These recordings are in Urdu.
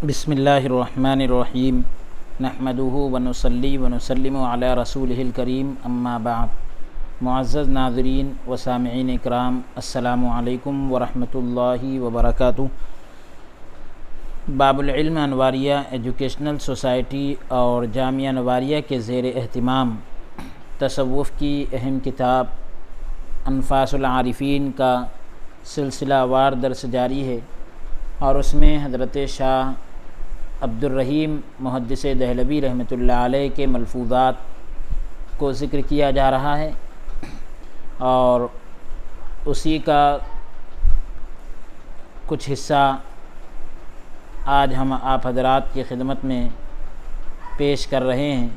بسم اللہ الرحمن الرحیم نحمدہ ونصلی ونسلم علی رسولہ الکریم اما بعد۔ معزز ناظرین و سامعین اکرام، السلام علیکم ورحمۃ اللہ وبرکاتہ۔ باب العلم انواریہ ایجوکیشنل سوسائٹی اور جامعہ انواریہ کے زیر اہتمام تصوف کی اہم کتاب انفاس العارفین کا سلسلہ وار درس جاری ہے، اور اس میں حضرت شاہ عبد الرحیم محدث دہلوی رحمۃ اللہ علیہ کے ملفوظات کو ذکر کیا جا رہا ہے، اور اسی کا کچھ حصہ آج ہم آپ حضرات کی خدمت میں پیش کر رہے ہیں۔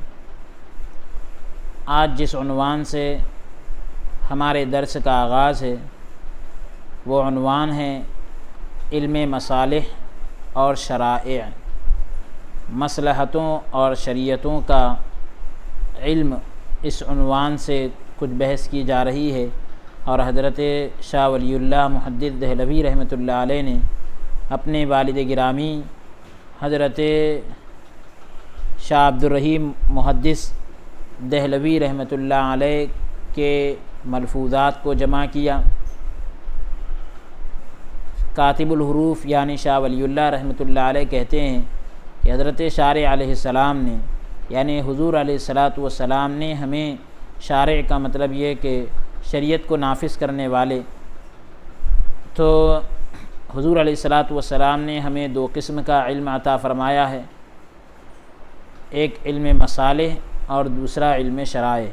آج جس عنوان سے ہمارے درس کا آغاز ہے وہ عنوان ہے علم مصالح اور شرائع۔ مصلحتوں اور شریعتوں کا علم، اس عنوان سے کچھ بحث کی جا رہی ہے، اور حضرت شاہ ولی اللہ محدث دہلوی رحمۃ اللہ علیہ نے اپنے والد گرامی حضرت شاہ عبد الرحیم محدث دہلوی رحمۃ اللہ علیہ کے ملفوظات کو جمع کیا۔ کاتب الحروف یعنی شاہ ولی اللہ رحمۃ اللہ علیہ کہتے ہیں کہ حضرت شارع علیہ السلام نے، یعنی حضور علیہ السلام نے ہمیں، شارع کا مطلب یہ کہ شریعت کو نافذ کرنے والے، تو حضور علیہ السلام نے ہمیں دو قسم کا علم عطا فرمایا ہے، ایک علم مصالح اور دوسرا علم شرائع۔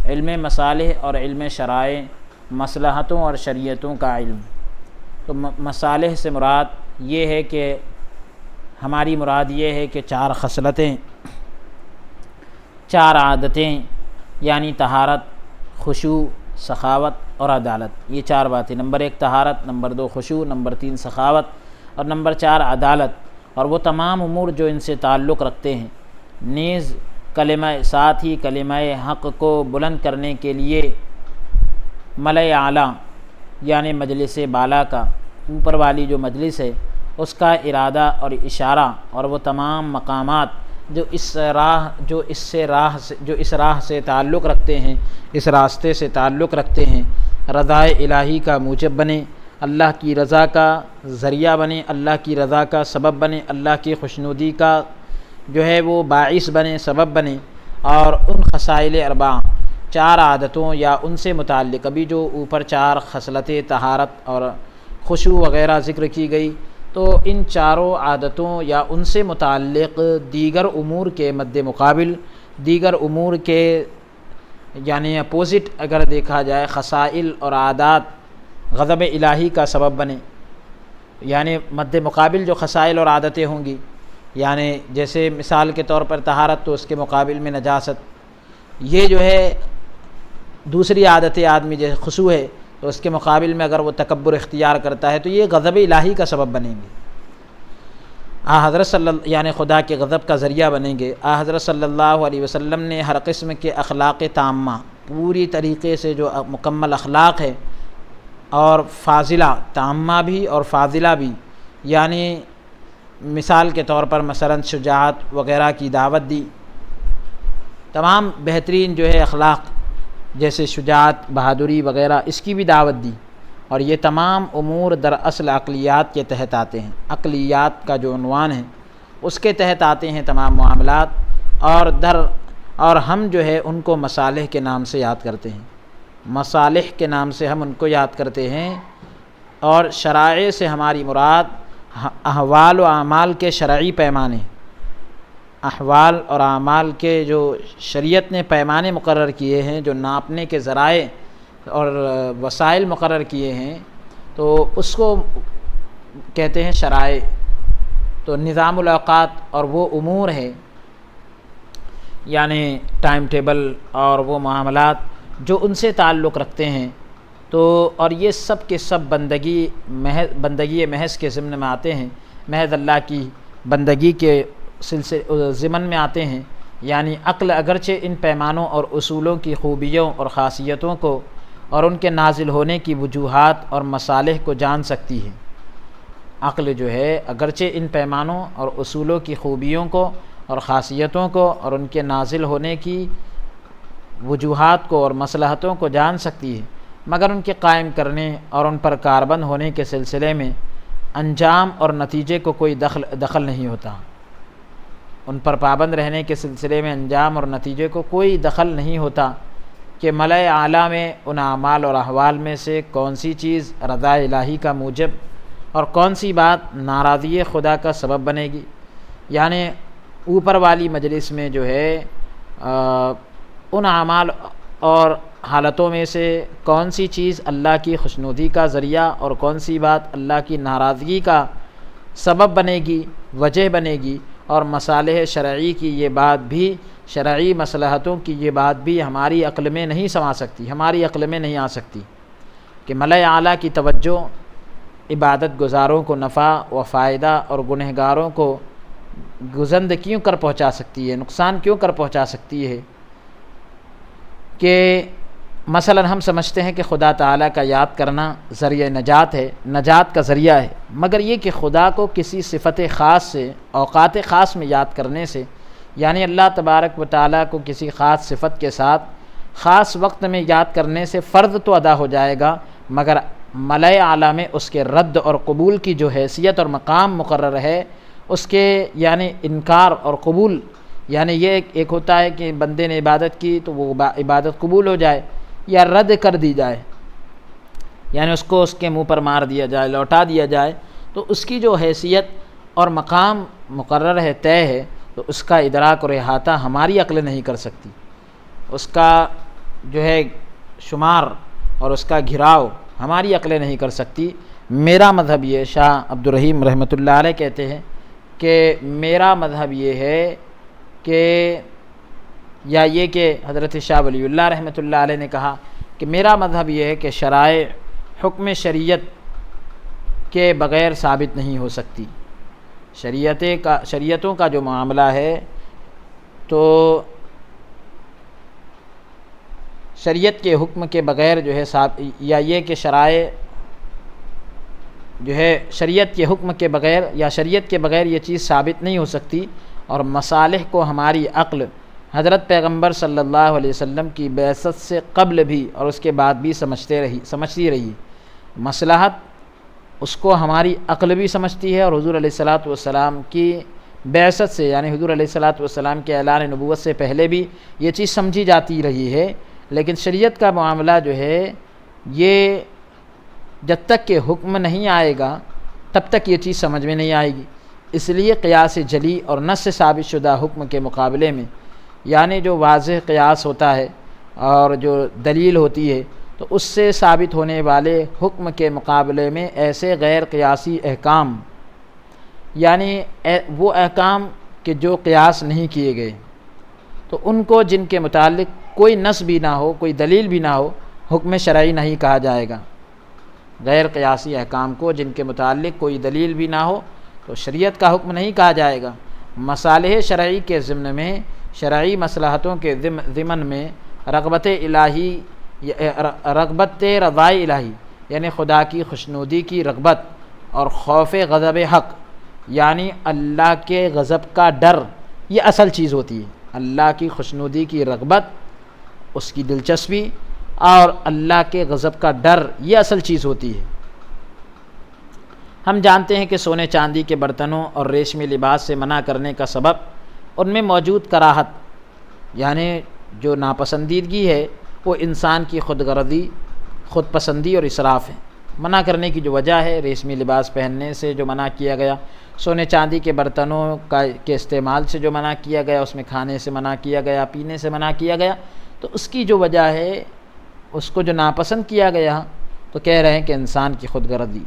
علم مصالح اور علم شرائع، مصلحتوں اور شریعتوں کا علم۔ تو مصالح سے مراد یہ ہے کہ ہماری مراد یہ ہے کہ چار خصلتیں، چار عادتیں، یعنی طہارت، خشوع، سخاوت اور عدالت، یہ چار باتیں۔ نمبر 1 طہارت، نمبر 2 خشوع، نمبر 3 سخاوت، اور نمبر 4 عدالت، اور وہ تمام امور جو ان سے تعلق رکھتے ہیں۔ نیز ساتھ ہی کلمہ حق کو بلند کرنے کے لیے ملأ اعلیٰ یعنی مجلس بالا کا، اوپر والی جو مجلس ہے، اس کا ارادہ اور اشارہ، اور وہ تمام مقامات جو اس راہ سے تعلق رکھتے ہیں، اس راستے سے تعلق رکھتے ہیں، رضا الہی کا موجب بنے، اللہ کی رضا کا ذریعہ بنے، اللہ کی رضا کا سبب بنے، اللہ کی خوشنودی کا جو ہے وہ باعث بنے، سبب بنے۔ اور ان خصائل اربع، چار عادتوں یا ان سے متعلق، ابھی جو اوپر چار خصلتیں طہارت اور خشوع وغیرہ ذکر کی گئی، تو ان چاروں عادتوں یا ان سے متعلق دیگر امور کے مد مقابل، دیگر امور کے یعنی اپوزٹ اگر دیکھا جائے، خصائل اور عادات غضب الہی کا سبب بنے، یعنی مد مقابل جو خصائل اور عادتیں ہوں گی، یعنی جیسے مثال کے طور پر طہارت، تو اس کے مقابل میں نجاست، یہ جو ہے دوسری عادت آدمی جیسے خشوع ہے، تو اس کے مقابل میں اگر وہ تکبر اختیار کرتا ہے تو یہ غضب الہی کا سبب بنیں گے، حضرت یعنی خدا کے غضب کا ذریعہ بنیں گے۔ حضرت صلی اللہ علیہ وسلم نے ہر قسم کے اخلاق تامہ، پوری طریقے سے جو مکمل اخلاق ہے، اور فاضلہ، تامہ بھی اور فاضلہ بھی، یعنی مثال کے طور پر مثلا شجاعت وغیرہ کی دعوت دی، تمام بہترین جو ہے اخلاق جیسے شجاعت، بہادری وغیرہ، اس کی بھی دعوت دی، اور یہ تمام امور دراصل عقلیات کے تحت آتے ہیں۔ عقلیات کا جو عنوان ہے اس کے تحت آتے ہیں تمام معاملات، اور ہم جو ہے ان کو مصالح کے نام سے یاد کرتے ہیں، مصالح کے نام سے ہم ان کو یاد کرتے ہیں، اور شرائع سے ہماری مراد احوال و اعمال کے شرعی پیمانے، احوال اور اعمال کے جو شریعت نے پیمانے مقرر کیے ہیں، جو ناپنے کے ذرائع اور وسائل مقرر کیے ہیں، تو اس کو کہتے ہیں شرائع۔ تو نظام الاوقات اور وہ امور ہے، یعنی ٹائم ٹیبل اور وہ معاملات جو ان سے تعلق رکھتے ہیں، تو اور یہ سب کے سب بندگی محض کے ضمن میں آتے ہیں، محض اللہ کی بندگی کے ضمن میں آتے ہیں، یعنی عقل اگرچہ ان پیمانوں اور اصولوں کی خوبیوں اور خاصیتوں کو اور ان کے نازل ہونے کی وجوہات اور مصالح کو جان سکتی ہے، عقل جو ہے اگرچہ ان پیمانوں اور اصولوں کی خوبیوں کو اور خاصیتوں کو اور ان کے نازل ہونے کی وجوہات کو اور مصلحتوں کو جان سکتی ہے، مگر ان کے قائم کرنے اور ان پر کاربند ہونے کے سلسلے میں انجام اور نتیجے کو کوئی دخل نہیں ہوتا۔ ان پر پابند رہنے کے سلسلے میں انجام اور نتیجے کو کوئی دخل نہیں ہوتا کہ ملأ اعلیٰ میں ان اعمال اور احوال میں سے کون سی چیز رضا الہی کا موجب اور کون سی بات ناراضی خدا کا سبب بنے گی، یعنی اوپر والی مجلس میں جو ہے ان اعمال اور حالتوں میں سے کون سی چیز اللہ کی خوشنودی کا ذریعہ اور کون سی بات اللہ کی ناراضگی کا سبب بنے گی، وجہ بنے گی، اور مصالح شرعی کی یہ بات بھی، شرعی مصلحتوں کی یہ بات بھی ہماری عقل میں نہیں سما سکتی، ہماری عقل میں نہیں آ سکتی کہ ملأ اعلیٰ کی توجہ عبادت گزاروں کو نفع و فائدہ اور گنہگاروں کو گزند کیوں کر پہنچا سکتی ہے، نقصان کیوں کر پہنچا سکتی ہے کہ مثلا ہم سمجھتے ہیں کہ خدا تعالیٰ کا یاد کرنا ذریعہ نجات ہے، نجات کا ذریعہ ہے، مگر یہ کہ خدا کو کسی صفت خاص سے اوقات خاص میں یاد کرنے سے، یعنی اللہ تبارک و تعالیٰ کو کسی خاص صفت کے ساتھ خاص وقت میں یاد کرنے سے فرض تو ادا ہو جائے گا، مگر ملأ اعلیٰ میں اس کے رد اور قبول کی جو حیثیت اور مقام مقرر ہے، اس کے یعنی انکار اور قبول، یعنی یہ ایک ہوتا ہے کہ بندے نے عبادت کی تو وہ عبادت قبول ہو جائے یا رد کر دی جائے، یعنی اس کو اس کے منہ پر مار دیا جائے، لوٹا دیا جائے، تو اس کی جو حیثیت اور مقام مقرر ہے، طے ہے، تو اس کا ادراک اور احاطہ ہماری عقل نہیں کر سکتی، اس کا جو ہے شمار اور اس کا گھراؤ ہماری عقلیں نہیں کر سکتی۔ میرا مذہب یہ، شاہ عبدالرحیم رحمۃ اللہ علیہ کہتے ہیں کہ میرا مذہب یہ ہے کہ یا یہ کہ حضرت شاہ ولی اللہ رحمۃ اللہ علیہ نے کہا کہ میرا مذہب یہ ہے کہ شرائع حکم شریعت کے بغیر ثابت نہیں ہو سکتی، شریعتوں کا جو معاملہ ہے تو شریعت کے حکم کے بغیر جو ہے یا یہ کہ شرائع جو ہے شریعت کے حکم کے بغیر یا شریعت کے بغیر یہ چیز ثابت نہیں ہو سکتی، اور مصالح کو ہماری عقل حضرت پیغمبر صلی اللہ علیہ وسلم کی بعثت سے قبل بھی اور اس کے بعد بھی سمجھتی رہی، مصلحت اس کو ہماری عقل بھی سمجھتی ہے، اور حضور علیہ الصلاۃ والسلام کی بعثت سے یعنی حضور علیہ الصلاۃ والسلام کے اعلان نبوت سے پہلے بھی یہ چیز سمجھی جاتی رہی ہے، لیکن شریعت کا معاملہ جو ہے یہ جب تک کہ حکم نہیں آئے گا تب تک یہ چیز سمجھ میں نہیں آئے گی، اس لیے قیاس جلی اور نص سے ثابت شدہ حکم کے مقابلے میں، یعنی جو واضح قیاس ہوتا ہے اور جو دلیل ہوتی ہے، تو اس سے ثابت ہونے والے حکم کے مقابلے میں ایسے غیر قیاسی احکام، یعنی وہ احکام کہ جو قیاس نہیں کیے گئے، تو ان کو جن کے متعلق کوئی نص بھی نہ ہو، کوئی دلیل بھی نہ ہو، حکم شرعی نہیں کہا جائے گا۔ غیر قیاسی احکام کو جن کے متعلق کوئی دلیل بھی نہ ہو تو شریعت کا حکم نہیں کہا جائے گا۔ مصالح شرعی کے ضمن میں، شرعی مصلحتوں کے ضمن میں رغبت الہی، رغبت رضائے الہی یعنی خدا کی خوشنودی کی رغبت، اور خوف غضب حق یعنی اللہ کے غضب کا ڈر، یہ اصل چیز ہوتی ہے۔ اللہ کی خوشنودی کی رغبت، اس کی دلچسپی، اور اللہ کے غضب کا ڈر، یہ اصل چیز ہوتی ہے۔ ہم جانتے ہیں کہ سونے چاندی کے برتنوں اور ریشمی لباس سے منع کرنے کا سبب ان میں موجود کراہت یعنی جو ناپسندیدگی ہے وہ انسان کی خود غرضی، خود پسندی اور اسراف ہے۔ منع کرنے کی جو وجہ ہے، ریشمی لباس پہننے سے جو منع کیا گیا، سونے چاندی کے برتنوں کے استعمال سے جو منع کیا گیا، اس میں کھانے سے منع کیا گیا، پینے سے منع کیا گیا، تو اس کی جو وجہ ہے، اس کو جو ناپسند کیا گیا، تو کہہ رہے ہیں کہ انسان کی خود غرضی،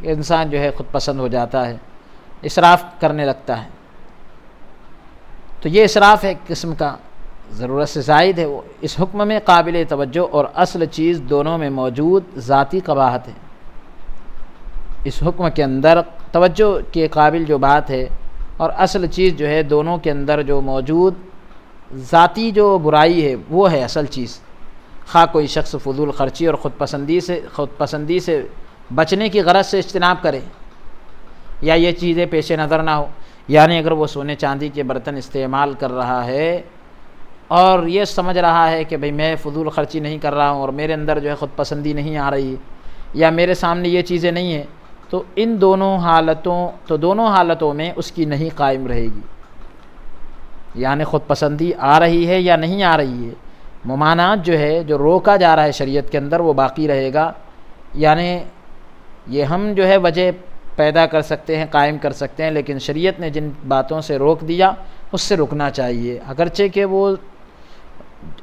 انسان جو ہے خود پسند ہو جاتا ہے، اسراف کرنے لگتا ہے۔ تو یہ اسراف ایک قسم کا ضرورت سے زائد ہے، وہ اس حکم میں قابل توجہ اور اصل چیز دونوں میں موجود ذاتی قباحت ہے۔ اس حکم کے اندر توجہ کے قابل جو بات ہے اور اصل چیز جو ہے، دونوں کے اندر جو موجود ذاتی جو برائی ہے وہ ہے اصل چیز۔ خواہ کوئی شخص فضول خرچی اور خود پسندی سے بچنے کی غرض سے اجتناب کرے، یا یہ چیزیں پیش نظر نہ ہو. یعنی اگر وہ سونے چاندی کے برتن استعمال کر رہا ہے اور یہ سمجھ رہا ہے کہ بھئی میں فضول خرچی نہیں کر رہا ہوں اور میرے اندر جو ہے خود پسندی نہیں آ رہی یا میرے سامنے یہ چیزیں نہیں ہیں، تو دونوں حالتوں میں اس کی نہیں قائم رہے گی. یعنی خود پسندی آ رہی ہے یا نہیں آ رہی ہے، ممانعت جو ہے، جو روکا جا رہا ہے شریعت کے اندر، وہ باقی رہے گا. یعنی یہ ہم جو ہے وجہ پیدا کر سکتے ہیں، قائم کر سکتے ہیں، لیکن شریعت نے جن باتوں سے روک دیا اس سے رکنا چاہیے، اگرچہ کہ وہ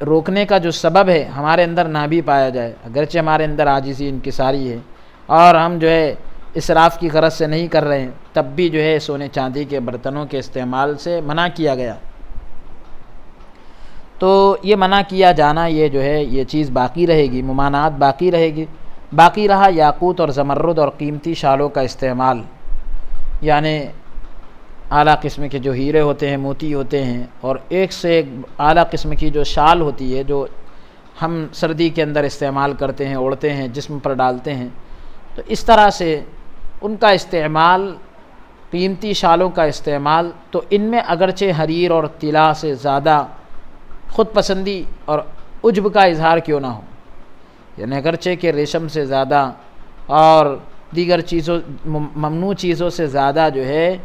روکنے کا جو سبب ہے ہمارے اندر نہ بھی پایا جائے، اگرچہ ہمارے اندر عاجزی انکساری ہے اور ہم جو ہے اسراف کی غرض سے نہیں کر رہے ہیں، تب بھی جو ہے سونے چاندی کے برتنوں کے استعمال سے منع کیا گیا. تو یہ منع کیا جانا، یہ جو ہے یہ چیز باقی رہے گی، ممانعات باقی رہے گی. باقی رہا یاقوت اور زمرد اور قیمتی شالوں کا استعمال. یعنی اعلیٰ قسم کے جو ہیرے ہوتے ہیں، موتی ہوتے ہیں، اور ایک سے ایک اعلیٰ قسم کی جو شال ہوتی ہے جو ہم سردی کے اندر استعمال کرتے ہیں، اوڑھتے ہیں، جسم پر ڈالتے ہیں، تو اس طرح سے ان کا استعمال، قیمتی شالوں کا استعمال، تو ان میں اگرچہ حریر اور طلا سے زیادہ خود پسندی اور عجب کا اظہار کیوں نہ ہو، یعنی اگرچہ کہ ریشم سے زیادہ اور دیگر چیزوں، ممنوع چیزوں سے زیادہ جو ہے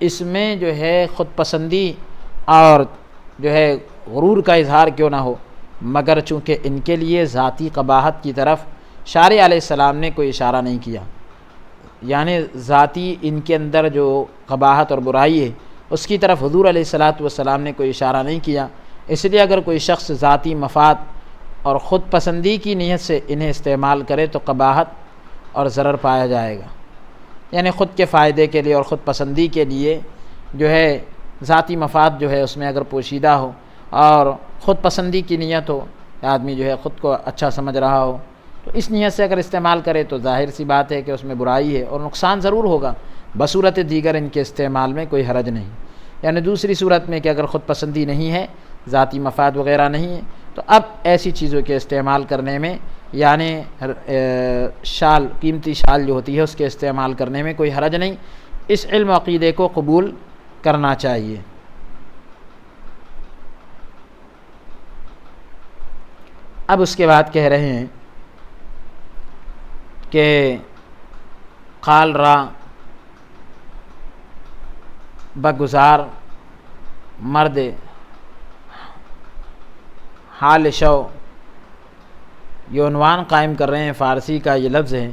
اس میں جو ہے خود پسندی اور جو ہے غرور کا اظہار کیوں نہ ہو، مگر چونکہ ان کے لیے ذاتی قباحت کی طرف شارع علیہ السلام نے کوئی اشارہ نہیں کیا. یعنی ذاتی ان کے اندر جو قباحت اور برائی ہے اس کی طرف حضور علیہ السلام نے کوئی اشارہ نہیں کیا. اس لیے اگر کوئی شخص ذاتی مفاد اور خود پسندی کی نیت سے انہیں استعمال کرے تو قباحت اور ضرر پایا جائے گا. یعنی خود کے فائدے کے لیے اور خود پسندی کے لیے جو ہے ذاتی مفاد جو ہے اس میں اگر پوشیدہ ہو اور خود پسندی کی نیت ہو، آدمی جو ہے خود کو اچھا سمجھ رہا ہو، تو اس نیت سے اگر استعمال کرے تو ظاہر سی بات ہے کہ اس میں برائی ہے اور نقصان ضرور ہوگا. بصورت دیگر ان کے استعمال میں کوئی حرج نہیں. یعنی دوسری صورت میں کہ اگر خود پسندی نہیں ہے، ذاتی مفاد وغیرہ نہیں ہے، تو اب ایسی چیزوں کے استعمال کرنے میں، یعنی شال، قیمتی شال جو ہوتی ہے اس کے استعمال کرنے میں کوئی حرج نہیں. اس علم و عقیدے کو قبول کرنا چاہیے. اب اس کے بعد کہہ رہے ہیں کہ قال را بگزار مرد حال شو، یہ عنوان قائم کر رہے ہیں، فارسی کا یہ لفظ ہے.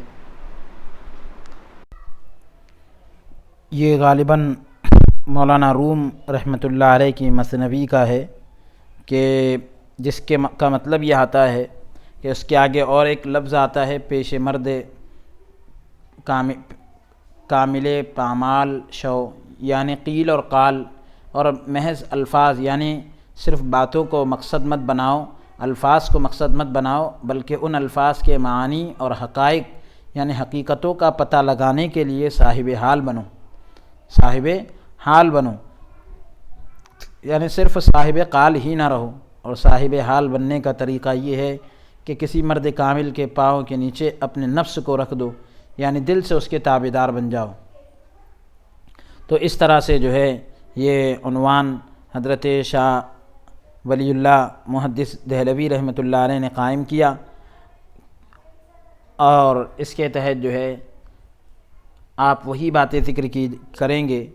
یہ غالباً مولانا روم رحمۃ اللہ علیہ کی مثنوی کا ہے، کہ جس کے کا مطلب یہ آتا ہے کہ اس کے آگے اور ایک لفظ آتا ہے، پیش مرد کامل پامال شو، یعنی قیل اور قال، اور محض الفاظ، یعنی صرف باتوں کو مقصد مت بناؤ، الفاظ کو مقصد مت بناؤ، بلکہ ان الفاظ کے معانی اور حقائق یعنی حقیقتوں کا پتہ لگانے کے لیے صاحب حال بنو. صاحب حال بنو، یعنی صرف صاحب قال ہی نہ رہو. اور صاحب حال بننے کا طریقہ یہ ہے کہ کسی مرد کامل کے پاؤں کے نیچے اپنے نفس کو رکھ دو، یعنی دل سے اس کے تابعدار بن جاؤ. تو اس طرح سے جو ہے یہ عنوان حضرت شاہ ولی اللہ محدث دہلوی رحمۃ اللہ علیہ نے قائم کیا، اور اس کے تحت جو ہے آپ وہی باتیں ذکر کریں گے.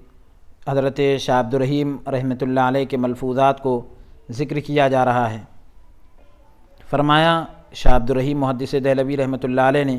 حضرت شاہ عبد الرحیم رحمۃ اللہ علیہ کے ملفوظات کو ذکر کیا جا رہا ہے. فرمایا شاہ عبد الرحیم محدث دہلوی رحمۃ اللہ علیہ نے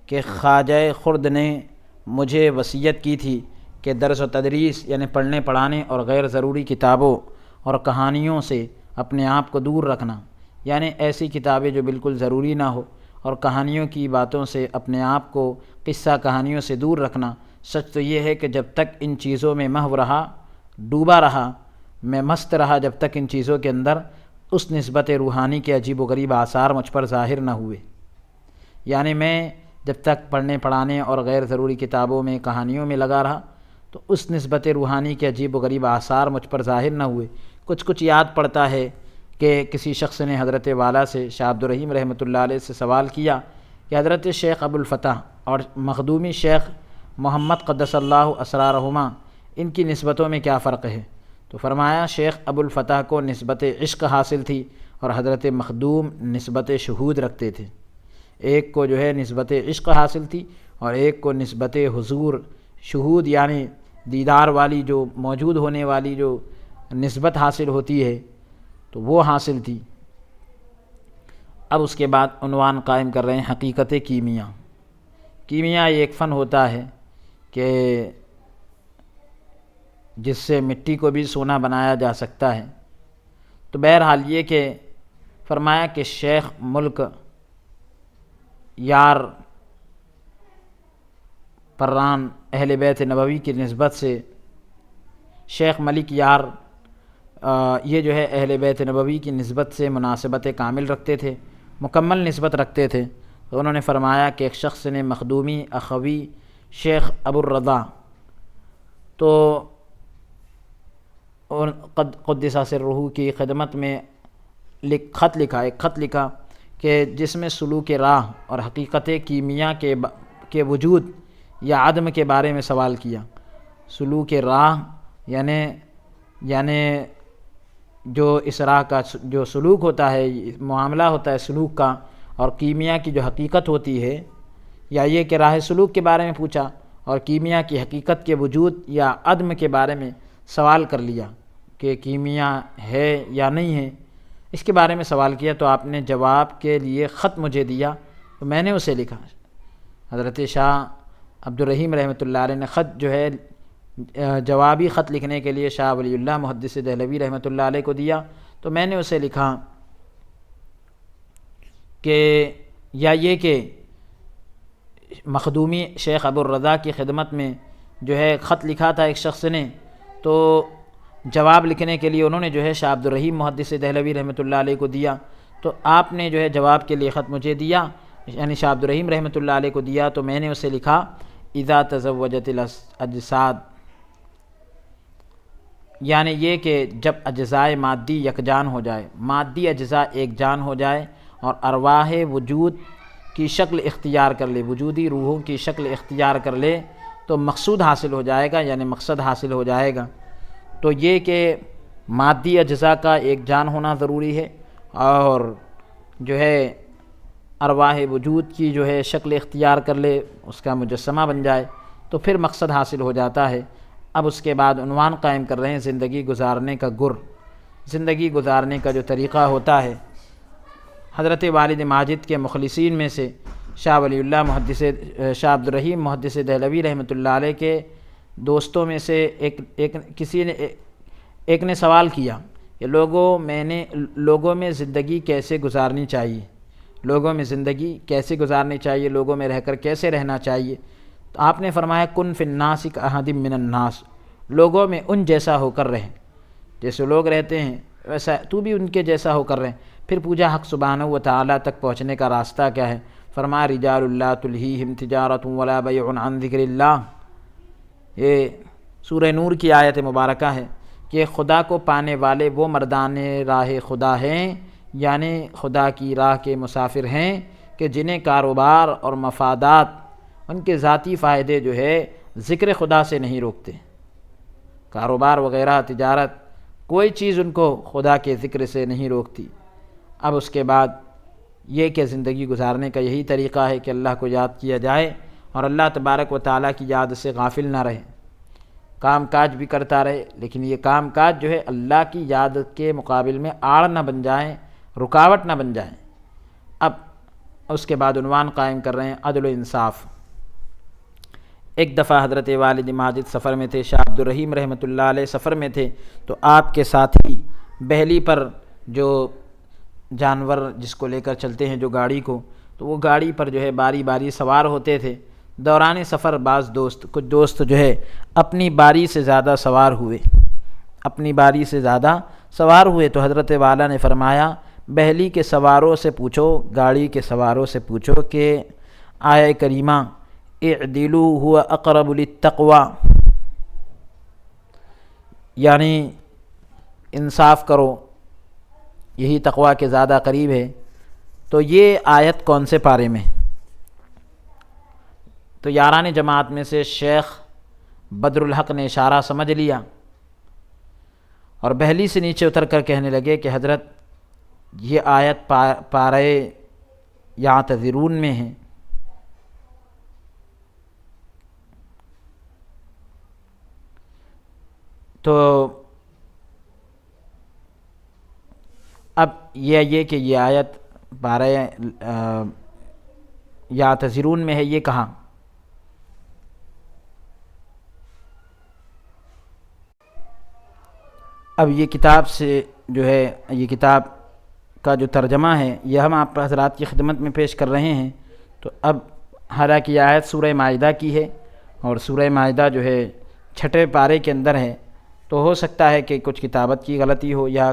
کہ خواجہ خرد نے مجھے وصیت کی تھی کہ درس و تدریس یعنی پڑھنے پڑھانے اور غیر ضروری کتابوں اور کہانیوں سے اپنے آپ کو دور رکھنا، یعنی ایسی کتابیں جو بالکل ضروری نہ ہو، اور کہانیوں کی باتوں سے اپنے آپ کو، قصہ کہانیوں سے دور رکھنا. سچ تو یہ ہے کہ جب تک ان چیزوں میں محو رہا، ڈوبا رہا، میں مست رہا، جب تک ان چیزوں کے اندر اس نسبت روحانی کے عجیب و غریب آثار مجھ پر ظاہر نہ ہوئے. یعنی میں جب تک پڑھنے پڑھانے اور غیر ضروری کتابوں میں، کہانیوں میں لگا رہا، تو اس نسبت روحانی کے عجیب و غریب آثار مجھ پر ظاہر نہ ہوئے. کچھ یاد پڑتا ہے کہ کسی شخص نے حضرت والا سے، شاہ عبد الرحیم رحمۃ اللہ علیہ سے سوال کیا کہ حضرت شیخ ابو الفتح اور مخدومی شیخ محمد قدس اللہ اسرارہما، ان کی نسبتوں میں کیا فرق ہے؟ تو فرمایا شیخ ابو الفتح کو نسبت عشق حاصل تھی اور حضرت مخدوم نسبت شہود رکھتے تھے۔ ایک کو جو ہے نسبت عشق حاصل تھی اور ایک کو نسبت حضور شہود یعنی دیدار والی جو موجود ہونے والی جو نسبت حاصل ہوتی ہے تو وہ حاصل تھی۔ اب اس کے بعد عنوان قائم کر رہے ہیں حقیقت کیمیا۔ کیمیا ایک فن ہوتا ہے کہ جس سے مٹی کو بھی سونا بنایا جا سکتا ہے۔ تو بہرحال یہ کہ فرمایا کہ شیخ ملک یار پران اہل بیت نبوی کی نسبت سے شیخ ملک یار یہ جو ہے اہل بیت نبوی کی نسبت سے مناسبت کامل رکھتے تھے، مکمل نسبت رکھتے تھے۔ تو انہوں نے فرمایا کہ ایک شخص نے مخدومی اخوی شیخ ابو الرضا تو قدس سرہ کی خدمت میں خط لکھا کہ جس میں سلوک راہ اور حقیقت کیمیا کے وجود یا عدم کے بارے میں سوال کیا۔ سلوک راہ یعنی جو اس راہ کا جو سلوک ہوتا ہے، معاملہ ہوتا ہے سلوک کا، اور کیمیا کی جو حقیقت ہوتی ہے، یا یہ کہ راہ سلوک کے بارے میں پوچھا اور کیمیا کی حقیقت کے وجود یا عدم کے بارے میں سوال کر لیا کہ کیمیا ہے یا نہیں ہے، اس کے بارے میں سوال کیا۔ تو آپ نے جواب کے لیے خط مجھے دیا تو میں نے اسے لکھا۔ حضرت شاہ عبد الرحیم رحمۃ اللہ علیہ نے خط جو ہے جوابی خط لکھنے کے لیے شاہ ولی اللہ محدث دہلوی رحمۃ اللہ علیہ کو دیا، تو میں نے اسے لکھا کہ یا یہ کہ مخدومی شیخ ابو الرضا کی خدمت میں جو ہے خط لکھا تھا ایک شخص نے، تو جواب لکھنے کے لیے انہوں نے جو ہے شاہ عبد الرحیم محدث دہلوی رحمۃ اللہ علیہ کو دیا، تو آپ نے جو ہے جواب کے لیے خط مجھے دیا، یعنی شاہ عبد الرحیم رحمۃ اللہ علیہ کو دیا، تو میں نے اسے لکھا اذا تزوجت الاجساد، یعنی یہ کہ جب اجزائے مادی یکجان ہو جائے، مادی اجزاء ایک جان ہو جائے اور ارواح وجود کی شکل اختیار کر لے، وجودی روحوں کی شکل اختیار کر لے، تو مقصود حاصل ہو جائے گا، یعنی مقصد حاصل ہو جائے گا۔ تو یہ کہ مادی اجزاء کا ایک جان ہونا ضروری ہے اور جو ہے ارواح وجود کی جو ہے شکل اختیار کر لے، اس کا مجسمہ بن جائے، تو پھر مقصد حاصل ہو جاتا ہے۔ اب اس کے بعد عنوان قائم کر رہے ہیں زندگی گزارنے کا گر، زندگی گزارنے کا جو طریقہ ہوتا ہے۔ حضرت والد ماجد کے مخلصین میں سے شاہ ولی اللہ محدث شاہ عبد الرحیم محدث دہلوی رحمۃ اللہ علیہ کے دوستوں میں سے ایک نے سوال کیا کہ لوگوں میں زندگی کیسے گزارنی چاہیے، لوگوں میں زندگی کیسے گزارنی چاہیے، لوگوں میں رہ کر کیسے رہنا چاہیے؟ تو آپ نے فرمایا کن فی الناس کاحد من الناس، لوگوں میں ان جیسا ہو کر رہیں، جیسے لوگ رہتے ہیں ویسا تو بھی ان کے جیسا ہو کر رہیں۔ پھر پوچھا حق سبحانہ و تعالیٰ تک پہنچنے کا راستہ کیا ہے؟ فرمایا رجال لا تلہیہم تجارۃ ولا بیع عن ذکر اللہ، یہ سورہ نور کی آیت مبارکہ ہے کہ خدا کو پانے والے وہ مردان راہ خدا ہیں، یعنی خدا کی راہ کے مسافر ہیں کہ جنہیں کاروبار اور مفادات، ان کے ذاتی فائدے جو ہے ذکر خدا سے نہیں روکتے، کاروبار وغیرہ تجارت کوئی چیز ان کو خدا کے ذکر سے نہیں روکتی۔ اب اس کے بعد یہ کہ زندگی گزارنے کا یہی طریقہ ہے کہ اللہ کو یاد کیا جائے اور اللہ تبارک و تعالیٰ کی یاد سے غافل نہ رہے، کام کاج بھی کرتا رہے، لیکن یہ کام کاج جو ہے اللہ کی یاد کے مقابل میں آڑ نہ بن جائیں، رکاوٹ نہ بن جائیں۔ اب اس کے بعد عنوان قائم کر رہے ہیں عدل و انصاف۔ ایک دفعہ حضرت والد ماجد سفر میں تھے، شاہ عبد الرحیم رحمۃ اللہ علیہ سفر میں تھے، تو آپ کے ساتھی بہلی پر جو جانور جس کو لے کر چلتے ہیں جو گاڑی کو، تو وہ گاڑی پر جو ہے باری باری سوار ہوتے تھے۔ دوران سفر کچھ دوست جو ہے اپنی باری سے زیادہ سوار ہوئے، تو حضرت والا نے فرمایا بہلی کے سواروں سے پوچھو، گاڑی کے سواروں سے پوچھو کہ آیہ کریمہ اعدلوا هو اقرب للتقوی، یعنی انصاف کرو، یہی تقوی کے زیادہ قریب ہے، تو یہ آیت کون سے پارے میں؟ تو یاران جماعت میں سے شیخ بدر الحق نے اشارہ سمجھ لیا اور بہلی سے نیچے اتر کر کہنے لگے کہ حضرت یہ آیت پارہ یعتذرون میں ہے، تو اب یہ کہ یہ آیت پارہ یعتذرون میں ہے، یہ کہاں؟ اب یہ کتاب سے جو ہے، یہ کتاب کا جو ترجمہ ہے یہ ہم آپ حضرات کی خدمت میں پیش کر رہے ہیں۔ تو اب حالانکہ یہ آیت سورہ مائدہ کی ہے اور سورہ مائدہ جو ہے 6 پارے کے اندر ہے، تو ہو سکتا ہے کہ کچھ کتابت کی غلطی ہو یا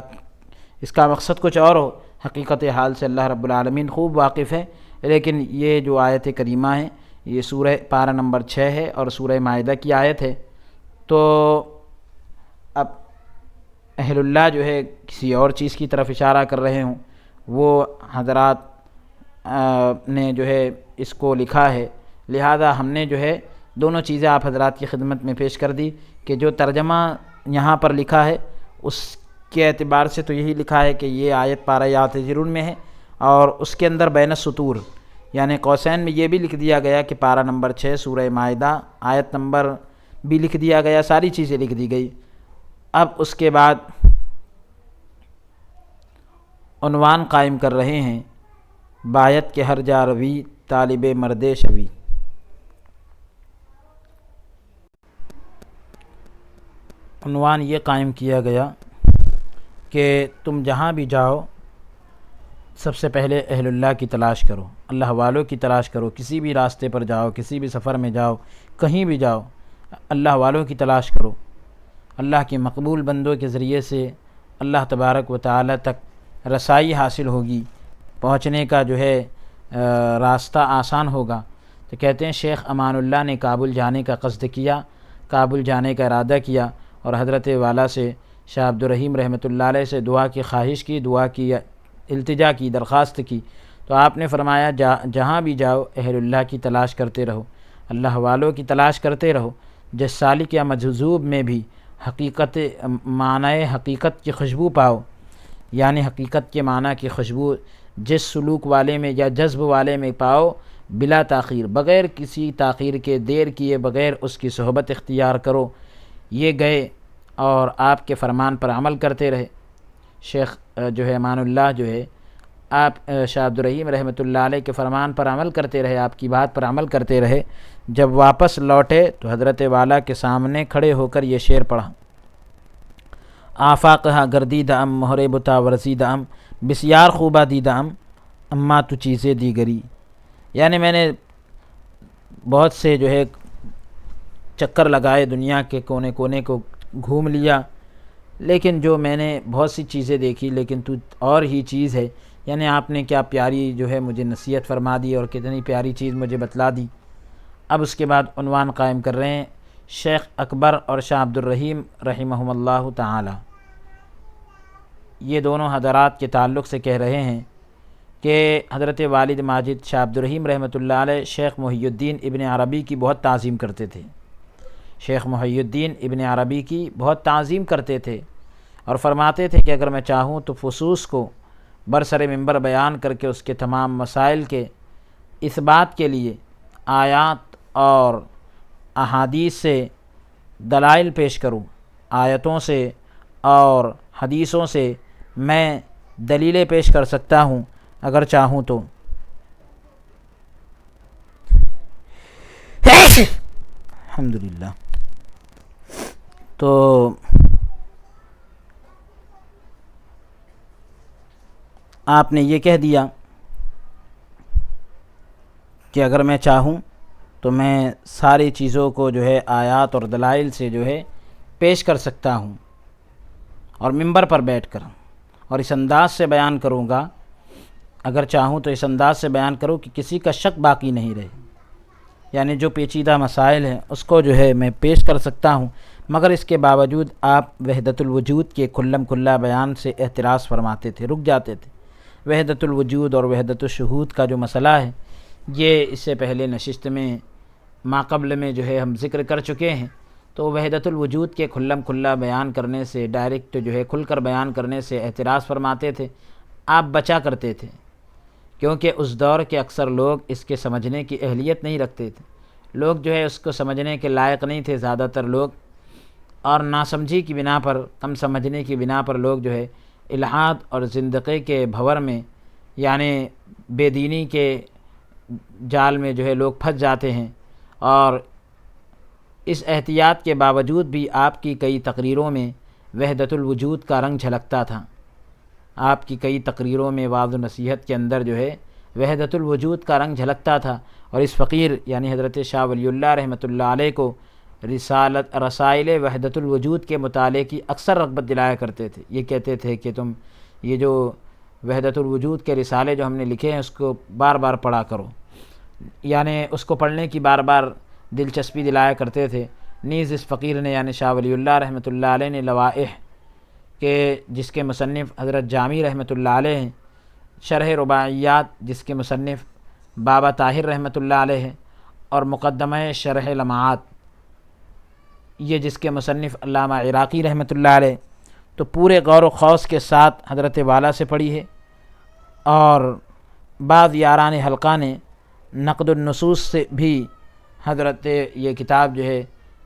اس کا مقصد کچھ اور ہو۔ حقیقت حال سے اللہ رب العالمین خوب واقف ہے، لیکن یہ جو آیت کریمہ ہے یہ سورہ پارہ نمبر 6 ہے اور سورہ مائدہ کی آیت ہے۔ تو اب اہل اللہ جو ہے کسی اور چیز کی طرف اشارہ کر رہے ہوں، وہ حضرات نے جو ہے اس کو لکھا ہے، لہذا ہم نے جو ہے دونوں چیزیں آپ حضرات کی خدمت میں پیش کر دی کہ جو ترجمہ یہاں پر لکھا ہے اس کے اعتبار سے تو یہی لکھا ہے کہ یہ آیت پارہ یعتذرون میں ہے، اور اس کے اندر بین السطور یعنی قوسین میں یہ بھی لکھ دیا گیا کہ پارہ نمبر 6 سورہ مائدہ، آیت نمبر بھی لکھ دیا گیا، ساری چیزیں لکھ دی گئی۔ اب اس کے بعد عنوان قائم کر رہے ہیں، بایت کے ہر جا روی طالب مرد شوی۔ عنوان یہ قائم کیا گیا کہ تم جہاں بھی جاؤ سب سے پہلے اہل اللہ کی تلاش کرو، اللہ والوں کی تلاش کرو، کسی بھی راستے پر جاؤ، کسی بھی سفر میں جاؤ، کہیں بھی جاؤ، اللہ والوں کی تلاش کرو۔ اللہ کے مقبول بندوں کے ذریعے سے اللہ تبارک و تعالی تک رسائی حاصل ہوگی، پہنچنے کا جو ہے راستہ آسان ہوگا۔ تو کہتے ہیں شیخ امان اللہ نے کابل جانے کا قصد کیا، کابل جانے کا ارادہ کیا اور حضرت والا سے شاہ عبد الرحیم رحمۃ اللہ علیہ سے دعا کی خواہش کی، دعا کی، التجا کی، درخواست کی۔ تو آپ نے فرمایا جہاں بھی جاؤ اہل اللہ کی تلاش کرتے رہو، اللہ والوں کی تلاش کرتے رہو۔ جس سالک یا مجذوب میں بھی حقیقت معنی حقیقت کی خوشبو پاؤ، یعنی حقیقت کے معنی کی خوشبو جس سلوک والے میں یا جذب والے میں پاؤ، بلا تاخیر، بغیر کسی تاخیر کے، دیر کیے بغیر اس کی صحبت اختیار کرو۔ یہ گئے اور آپ کے فرمان پر عمل کرتے رہے۔ شیخ جو ہے امان اللہ جو ہے آپ شاہ عبد الرحیم رحمۃ اللہ علیہ کے فرمان پر عمل کرتے رہے، آپ کی بات پر عمل کرتے رہے۔ جب واپس لوٹے تو حضرت والا کے سامنے کھڑے ہو کر یہ شعر پڑھا، آفاقہا گردیدہ ام مہر بتا ورزیدہ ام بسیار خوبہ دیدہ ام اما تو چیزیں دیگری۔ یعنی میں نے بہت سے جو ہے چکر لگائے، دنیا کے کونے کونے کو گھوم لیا، لیکن جو میں نے بہت سی چیزیں دیکھی لیکن تو اور ہی چیز ہے۔ یعنی آپ نے کیا پیاری جو ہے مجھے نصیحت فرما دی اور کتنی پیاری چیز مجھے بتلا دی۔ اب اس کے بعد عنوان قائم کر رہے ہیں، شیخ اکبر اور شاہ عبد الرحیم رحمہم اللہ تعالی، یہ دونوں حضرات کے تعلق سے کہہ رہے ہیں کہ حضرت والد ماجد شاہ عبد الرحیم رحمۃ اللہ علیہ شیخ محی الدین ابن عربی کی بہت تعظیم کرتے تھے، شیخ محی الدین ابن عربی کی بہت تعظیم کرتے تھے اور فرماتے تھے کہ اگر میں چاہوں تو فصوص کو برسر منبر بیان کر کے اس کے تمام مسائل کے اثبات کے لیے آیات اور احادیث سے دلائل پیش کروں، آیتوں سے اور حدیثوں سے میں دلیلیں پیش کر سکتا ہوں اگر چاہوں تو۔ الحمدللہ۔ تو آپ نے یہ کہہ دیا کہ اگر میں چاہوں تو میں ساری چیزوں کو جو ہے آیات اور دلائل سے جو ہے پیش کر سکتا ہوں، اور منبر پر بیٹھ کر اور اس انداز سے بیان کروں گا، اگر چاہوں تو اس انداز سے بیان کروں کہ کسی کا شک باقی نہیں رہے، یعنی جو پیچیدہ مسائل ہیں اس کو جو ہے میں پیش کر سکتا ہوں، مگر اس کے باوجود آپ وحدت الوجود کے کھلم کھلا بیان سے احتراز فرماتے تھے، رک جاتے تھے۔ وحدت الوجود اور وحدت الشہود کا جو مسئلہ ہے یہ اس سے پہلے نشست میں ماقبل میں جو ہے ہم ذکر کر چکے ہیں، تو وحدت الوجود کے کھلم کھلا بیان کرنے سے، ڈائریکٹ جو ہے کھل کر بیان کرنے سے اعتراض فرماتے تھے، آپ بچا کرتے تھے، کیونکہ اس دور کے اکثر لوگ اس کے سمجھنے کی اہلیت نہیں رکھتے تھے، لوگ جو ہے اس کو سمجھنے کے لائق نہیں تھے زیادہ تر لوگ، اور ناسمجھی کی بنا پر، کم سمجھنے کی بنا پر لوگ جو ہے الحاد اور زندقے کے بھور میں، یعنی بے دینی کے جال میں جو ہے لوگ پھنس جاتے ہیں۔ اور اس احتیاط کے باوجود بھی آپ کی کئی تقریروں میں وحدت الوجود کا رنگ جھلکتا تھا، آپ کی کئی تقریروں میں وعظ و نصیحت کے اندر جو ہے وحدت الوجود کا رنگ جھلکتا تھا، اور اس فقیر یعنی حضرت شاہ ولی اللہ رحمۃ اللہ علیہ کو رسائل وحدت الوجود کے مطالعے کی اکثر رغبت دلایا کرتے تھے۔ یہ کہتے تھے کہ تم یہ جو وحدت الوجود کے رسالے جو ہم نے لکھے ہیں اس کو بار بار پڑھا کرو، یعنی اس کو پڑھنے کی بار بار دلچسپی دلایا کرتے تھے۔ نیز اس فقیر نے یعنی شاہ ولی اللہ رحمۃ اللہ علیہ نے لوائح کہ جس کے مصنف حضرت جامی رحمۃ اللہ علیہ ہیں، شرح رباعیات جس کے مصنف بابا طاہر رحمۃ اللہ علیہ ہیں، اور مقدمہ شرح لمعات یہ جس کے مصنف علامہ عراقی رحمۃ اللہ علیہ، تو پورے غور و خوض کے ساتھ حضرت والا سے پڑھی ہے، اور بعض یاران حلقہ نے نقد النصوص سے بھی حضرت یہ کتاب جو ہے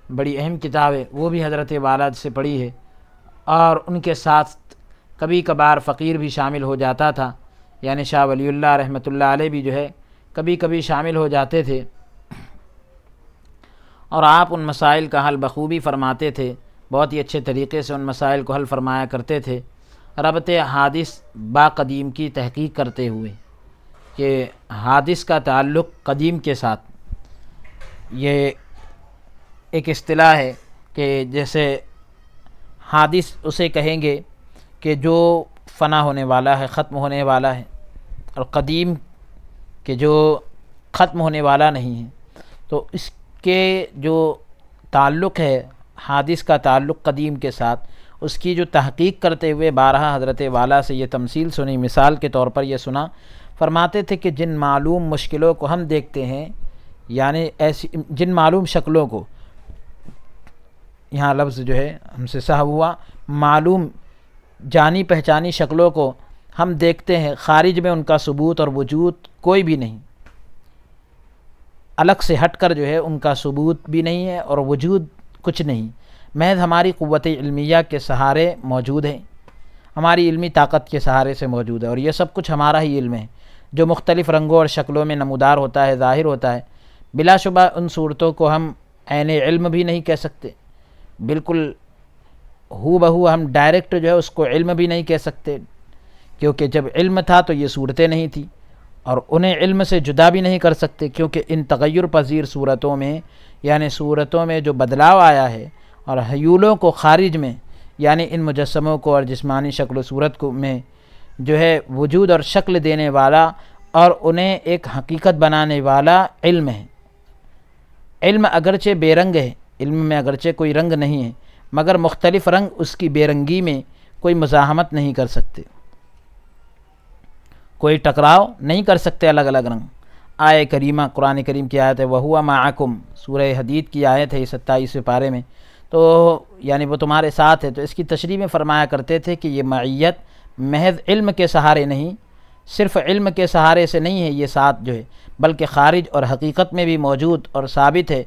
بڑی اہم کتاب ہے، وہ بھی حضرت والا سے پڑھی ہے، اور ان کے ساتھ کبھی کبھار فقیر بھی شامل ہو جاتا تھا، یعنی شاہ ولی اللہ رحمۃ اللہ علیہ بھی جو ہے کبھی کبھی شامل ہو جاتے تھے، اور آپ ان مسائل کا حل بخوبی فرماتے تھے، بہت ہی اچھے طریقے سے ان مسائل کو حل فرمایا کرتے تھے، ربط حادث با قدیم کی تحقیق کرتے ہوئے کہ حادث کا تعلق قدیم کے ساتھ۔ یہ ایک اصطلاح ہے کہ جیسے حادث اسے کہیں گے کہ جو فنا ہونے والا ہے، ختم ہونے والا ہے، اور قدیم کہ جو ختم ہونے والا نہیں ہے، تو اس کے جو تعلق ہے حادث کا تعلق قدیم کے ساتھ، اس کی جو تحقیق کرتے ہوئے بارہا حضرت والا سے یہ تمثیل سنی، مثال کے طور پر یہ سنا، فرماتے تھے کہ جن معلوم مشکلوں کو ہم دیکھتے ہیں، یعنی ایسی جن معلوم شکلوں کو، یہاں لفظ جو ہے ہم سے سہو ہوا، معلوم جانی پہچانی شکلوں کو ہم دیکھتے ہیں، خارج میں ان کا ثبوت اور وجود کوئی بھی نہیں، الگ سے ہٹ کر جو ہے ان کا ثبوت بھی نہیں ہے اور وجود کچھ نہیں، محض ہماری قوت علمیہ کے سہارے موجود ہیں، ہماری علمی طاقت کے سہارے سے موجود ہے، اور یہ سب کچھ ہمارا ہی علم ہے جو مختلف رنگوں اور شکلوں میں نمودار ہوتا ہے، ظاہر ہوتا ہے۔ بلا شبہ ان صورتوں کو ہم عین علم بھی نہیں کہہ سکتے، بالکل ہو بہو ہم ڈائریکٹ جو ہے اس کو علم بھی نہیں کہہ سکتے، کیونکہ جب علم تھا تو یہ صورتیں نہیں تھیں، اور انہیں علم سے جدا بھی نہیں کر سکتے، کیونکہ ان تغیر پذیر صورتوں میں، یعنی صورتوں میں جو بدلاؤ آیا ہے، اور حیولوں کو خارج میں، یعنی ان مجسموں کو اور جسمانی شکل و صورت کو میں جو ہے وجود اور شکل دینے والا اور انہیں ایک حقیقت بنانے والا علم ہے۔ علم اگرچہ بے رنگ ہے، علم میں اگرچہ کوئی رنگ نہیں ہے، مگر مختلف رنگ اس کی بے رنگی میں کوئی مزاحمت نہیں کر سکتے، کوئی ٹکراؤ نہیں کر سکتے الگ الگ رنگ۔ آیہ کریمہ قرآن کریم کی آیت ہے وَهُوَ مَعَكُمْ، سورہ حدید کی آیت ہے 27ویں پارے میں، تو یعنی وہ تمہارے ساتھ ہے۔ تو اس کی تشریح میں فرمایا کرتے تھے کہ یہ معیت محض علم کے سہارے نہیں، صرف علم کے سہارے سے نہیں ہے یہ ساتھ جو ہے، بلکہ خارج اور حقیقت میں بھی موجود اور ثابت ہے،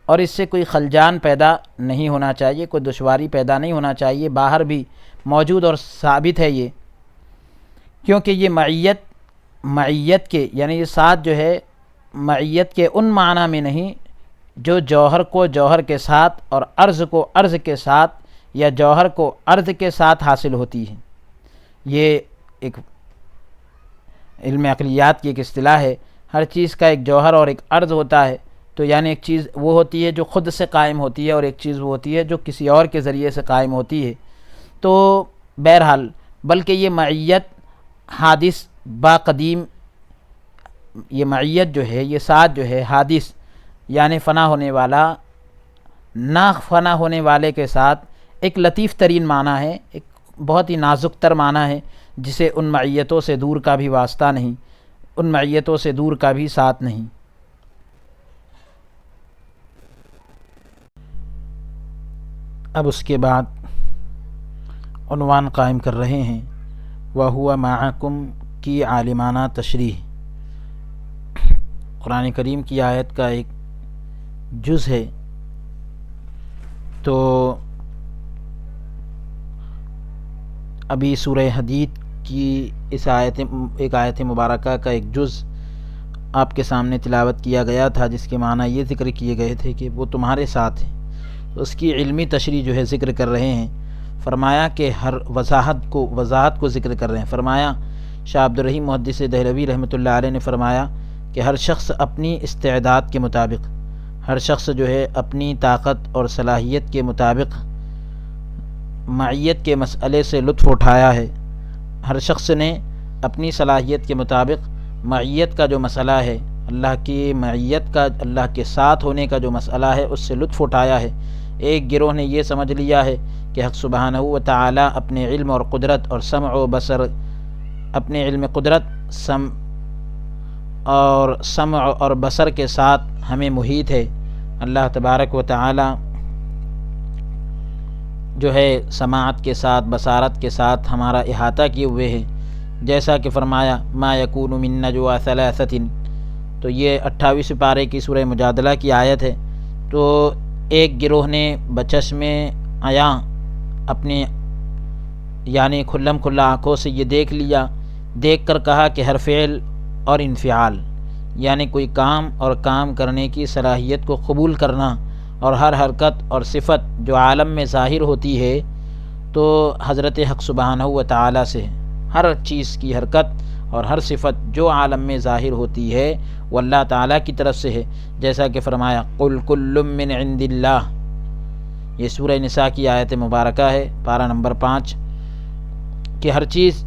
اور اس سے کوئی خلجان پیدا نہیں ہونا چاہیے، کوئی دشواری پیدا نہیں ہونا چاہیے، باہر بھی موجود اور ثابت ہے یہ، کیونکہ یہ معیت کے یعنی یہ ساتھ جو ہے معیت کے ان معنی میں نہیں جو جوہر کو جوہر کے ساتھ اور عرض کو عرض کے ساتھ یا جوہر کو عرض کے ساتھ حاصل ہوتی ہے۔ یہ ایک علم عقلیات کی ایک اصطلاح ہے، ہر چیز کا ایک جوہر اور ایک عرض ہوتا ہے، تو یعنی ایک چیز وہ ہوتی ہے جو خود سے قائم ہوتی ہے، اور ایک چیز وہ ہوتی ہے جو کسی اور کے ذریعے سے قائم ہوتی ہے۔ تو بہرحال بلکہ یہ معیت حادث با قدیم، یہ معیت جو ہے، یہ ساتھ جو ہے حادث یعنی فنا ہونے والا، نہ فنا ہونے والے کے ساتھ ایک لطیف ترین معنی ہے، ایک بہت ہی نازک تر معنی ہے، جسے ان معیتوں سے دور کا بھی واسطہ نہیں، ان معیتوں سے دور کا بھی ساتھ نہیں۔ اب اس کے بعد عنوان قائم کر رہے ہیں وَهُوَ مَعَكُمْ کی عالمانہ تشریح۔ قرآن کریم کی آیت کا ایک جز ہے، تو ابھی سورہ حدید کی اس ایک آیت مبارکہ کا ایک جز آپ کے سامنے تلاوت کیا گیا تھا، جس کے معنی یہ ذکر کیے گئے تھے کہ وہ تمہارے ساتھ ہیں۔ تو اس کی علمی تشریح جو ہے ذکر کر رہے ہیں۔ فرمایا کہ ہر وضاحت کو ذکر کر رہے ہیں۔ فرمایا شاہ عبدالرحیم محدث دہلوی رحمۃ اللہ علیہ نے فرمایا کہ ہر شخص اپنی استعداد کے مطابق، ہر شخص جو ہے اپنی طاقت اور صلاحیت کے مطابق معیت کے مسئلے سے لطف اٹھایا ہے۔ ہر شخص نے اپنی صلاحیت کے مطابق معیت کا جو مسئلہ ہے، اللہ کی معیت کا، اللہ کے ساتھ ہونے کا جو مسئلہ ہے، اس سے لطف اٹھایا ہے۔ ایک گروہ نے یہ سمجھ لیا ہے کہ حق سبحانہ و تعالی اپنے علم اور قدرت اور سمع و بصر، اپنے علم قدرت سمع اور بصر کے ساتھ ہمیں محیط ہے۔ اللہ تبارک و تعالی جو ہے سماعت کے ساتھ، بصارت کے ساتھ ہمارا احاطہ کیے ہوئے ہے، جیسا کہ فرمایا ما یکون من نجوی ثلاثۃ، تو یہ 28 پارے کی سورہ مجادلہ کی آیت ہے۔ تو ایک گروہ نے بچشم عیاں اپنے یعنی کھلم کھلا آنکھوں سے یہ دیکھ لیا، دیکھ کر کہا کہ ہر فعل اور انفعال، یعنی کوئی کام اور کام کرنے کی صلاحیت کو قبول کرنا، اور ہر حرکت اور صفت جو عالم میں ظاہر ہوتی ہے تو حضرت حق سبحانہ و تعالی سے، ہر چیز کی حرکت اور ہر صفت جو عالم میں ظاہر ہوتی ہے وہ اللہ تعالیٰ کی طرف سے ہے، جیسا کہ فرمایا قل کل من عند اللہ۔ یہ سورہ نساء کی آیت مبارکہ ہے، پارہ نمبر 5، کہ ہر چیز،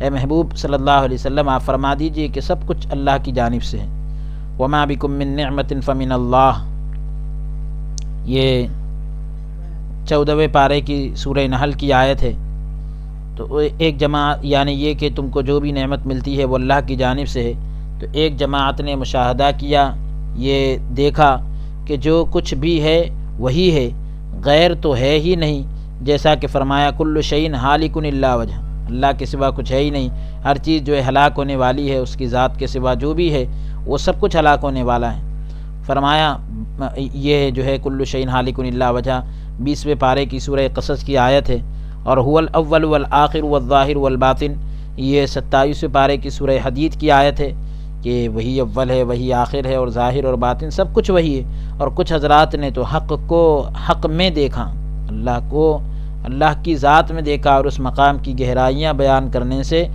اے محبوب صلی اللہ علیہ وسلم آپ فرما دیجئے کہ سب کچھ اللہ کی جانب سے ہے۔ وما بکم من نعمت فمن اللہ، یہ 14ویں پارے کی سورہ نحل کی آیت ہے۔ تو ایک جماعت، یعنی یہ کہ تم کو جو بھی نعمت ملتی ہے وہ اللہ کی جانب سے ہے، تو ایک جماعت نے مشاہدہ کیا، یہ دیکھا کہ جو کچھ بھی ہے وہی ہے، غیر تو ہے ہی نہیں، جیسا کہ فرمایا کل شیء ہالک الا وجہ، اللہ کے سوا کچھ ہے ہی نہیں، ہر چیز جو ہے ہلاک ہونے والی ہے، اس کی ذات کے سوا جو بھی ہے وہ سب کچھ ہلاک ہونے والا ہے۔ فرمایا یہ جو ہے کل شیء ہالک الا وجہ 20ویں پارے کی سورہ قصص کی آیت ہے، اور هو الاول والآخر والظاہر والباطن، یہ 27ویں پارے کی سورہ حدید کی آیت ہے کہ وہی اول ہے، وہی آخر ہے، اور ظاہر اور باطن سب کچھ وہی ہے۔ اور کچھ حضرات نے تو حق کو حق میں دیکھا، اللہ کو اللہ کی ذات میں دیکھا، اور اس مقام کی گہرائیاں بیان کرنے سے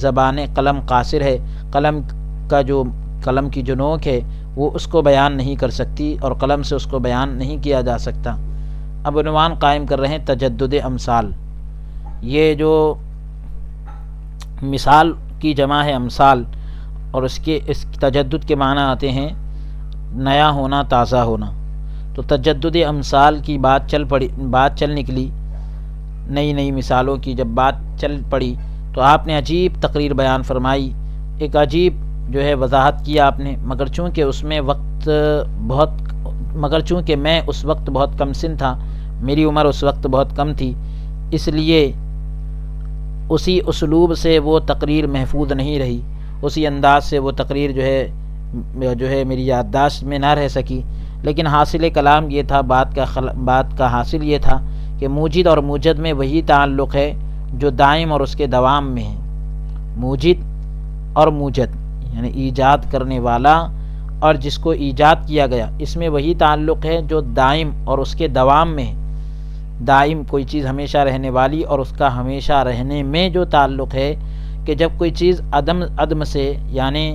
زبان قلم قاصر ہے، قلم کی جو نوک ہے وہ اس کو بیان نہیں کر سکتی، اور قلم سے اس کو بیان نہیں کیا جا سکتا۔ اب عنوان قائم کر رہے ہیں تجدد امثال۔ یہ جو مثال کی جمع ہے امثال، اور اس تجدد کے معنی آتے ہیں نیا ہونا، تازہ ہونا۔ تو تجدد امثال کی بات چل نکلی، نئی مثالوں کی جب بات چل پڑی تو آپ نے عجیب تقریر بیان فرمائی، ایک عجیب جو ہے وضاحت کیا آپ نے، مگر چونکہ میں اس وقت بہت کم سن تھا، میری عمر اس وقت بہت کم تھی، اس لیے اسی اسلوب سے وہ تقریر محفوظ نہیں رہی، اسی انداز سے وہ تقریر جو ہے میری یادداشت میں نہ رہ سکی۔ لیکن حاصل کلام یہ تھا، بات کا حاصل یہ تھا کہ موجد اور موجد میں وہی تعلق ہے جو دائم اور اس کے دوام میں ہے۔ موجد اور موجد یعنی ایجاد کرنے والا اور جس کو ایجاد کیا گیا، اس میں وہی تعلق ہے جو دائم اور اس کے دوام میں ہے۔ دائم کوئی چیز ہمیشہ رہنے والی، اور اس کا ہمیشہ رہنے میں جو تعلق ہے کہ جب کوئی چیز عدم سے یعنی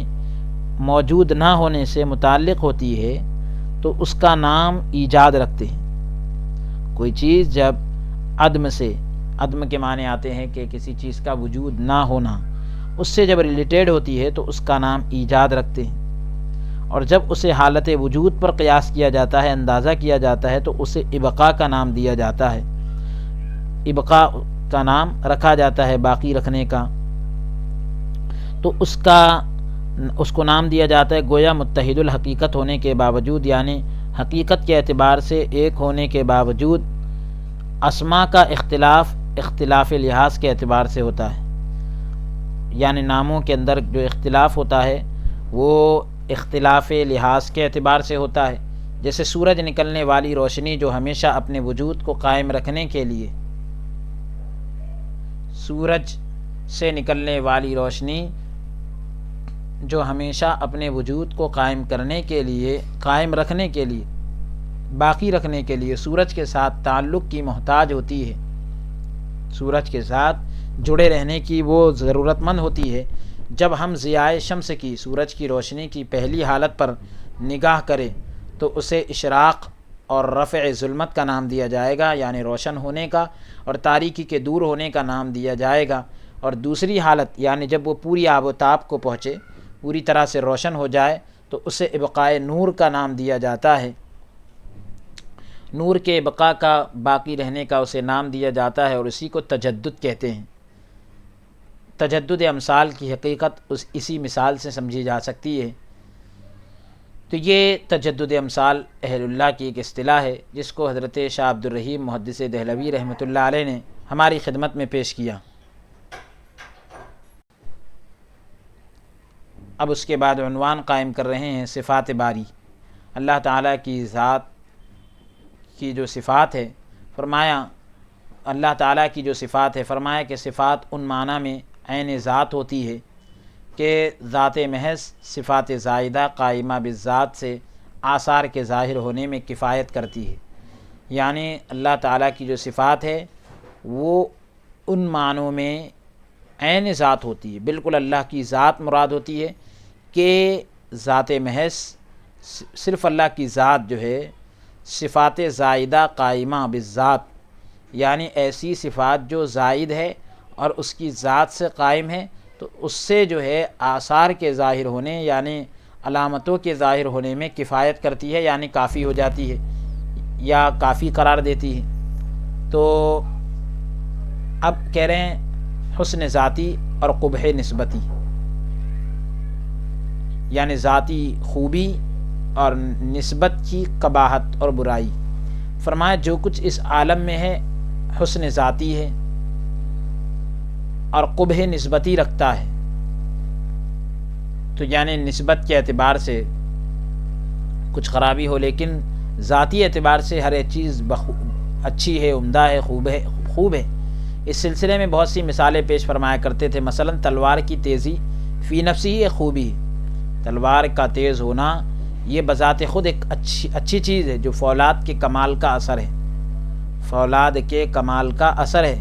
موجود نہ ہونے سے متعلق ہوتی ہے تو اس کا نام ایجاد رکھتے ہیں۔ کوئی چیز جب عدم کے معنی آتے ہیں کہ کسی چیز کا وجود نہ ہونا، اس سے جب ریلیٹڈ ہوتی ہے تو اس کا نام ایجاد رکھتے ہیں، اور جب اسے حالت وجود پر قیاس کیا جاتا ہے، اندازہ کیا جاتا ہے، تو اسے ابقاء کا نام دیا جاتا ہے، ابقاء کا نام رکھا جاتا ہے، باقی رکھنے کا، تو اس کو نام دیا جاتا ہے گویا متحد الحقیقت ہونے کے باوجود، یعنی حقیقت کے اعتبار سے ایک ہونے کے باوجود اسما کا اختلاف لحاظ کے اعتبار سے ہوتا ہے، یعنی ناموں کے اندر جو اختلاف ہوتا ہے وہ اختلاف لحاظ کے اعتبار سے ہوتا ہے۔ جیسے سورج نکلنے والی روشنی جو ہمیشہ اپنے وجود کو قائم رکھنے کے لیے، سورج سے نکلنے والی روشنی جو ہمیشہ اپنے وجود کو قائم رکھنے کے لیے باقی رکھنے کے لیے سورج کے ساتھ تعلق کی محتاج ہوتی ہے، سورج کے ساتھ جڑے رہنے کی وہ ضرورت مند ہوتی ہے۔ جب ہم ضیاء شمس کی، سورج کی روشنی کی پہلی حالت پر نگاہ کریں تو اسے اشراق اور رفع ظلمت کا نام دیا جائے گا، یعنی روشن ہونے کا، اور تاریکی کے دور ہونے کا نام دیا جائے گا۔ اور دوسری حالت یعنی جب وہ پوری آب و تاب کو پہنچے، پوری طرح سے روشن ہو جائے، تو اسے ابقائے نور کا نام دیا جاتا ہے، نور کے بقا کا، باقی رہنے کا اسے نام دیا جاتا ہے، اور اسی کو تجدد کہتے ہیں۔ تجدد امثال کی حقیقت اسی مثال سے سمجھی جا سکتی ہے۔ تو یہ تجدد امثال اہل اللہ کی ایک اصطلاح ہے جس کو حضرت شاہ عبد الرحیم محدث دہلوی رحمۃ اللہ علیہ نے ہماری خدمت میں پیش کیا۔ اب اس کے بعد عنوان قائم کر رہے ہیں صفات باری، اللہ تعالیٰ کی ذات کی جو صفات ہے، فرمایا اللہ تعالیٰ کی جو صفات ہے، فرمایا کہ صفات ان معنی میں عین ذات ہوتی ہے کہ ذات محض صفات زائدہ قائمہ بالذات سے آثار کے ظاہر ہونے میں کفایت کرتی ہے، یعنی اللہ تعالیٰ کی جو صفات ہے وہ ان معنوں میں عین ذات ہوتی ہے، بالکل اللہ کی ذات مراد ہوتی ہے کہ ذات محض صرف اللہ کی ذات جو ہے صفات زائدہ قائمہ بالذات، یعنی ایسی صفات جو زائد ہے اور اس کی ذات سے قائم ہے، تو اس سے جو ہے آثار کے ظاہر ہونے یعنی علامتوں کے ظاہر ہونے میں کفایت کرتی ہے، یعنی کافی ہو جاتی ہے یا کافی قرار دیتی ہے۔ تو اب کہہ رہے ہیں حسن ذاتی اور قبح نسبتی، یعنی ذاتی خوبی اور نسبت کی قباحت اور برائی۔ فرمایا جو کچھ اس عالم میں ہے حسن ذاتی ہے اور قبح نسبتی رکھتا ہے، تو یعنی نسبت کے اعتبار سے کچھ خرابی ہو لیکن ذاتی اعتبار سے ہر ایک چیز اچھی ہے، عمدہ ہے، خوب ہے۔ اس سلسلے میں بہت سی مثالیں پیش فرمایا کرتے تھے، مثلا تلوار کی تیزی فی نفسی ہی ایک خوبی ہے، تلوار کا تیز ہونا یہ بذات خود ایک اچھی چیز ہے جو فولاد کے کمال کا اثر ہے، فولاد کے کمال کا اثر ہے۔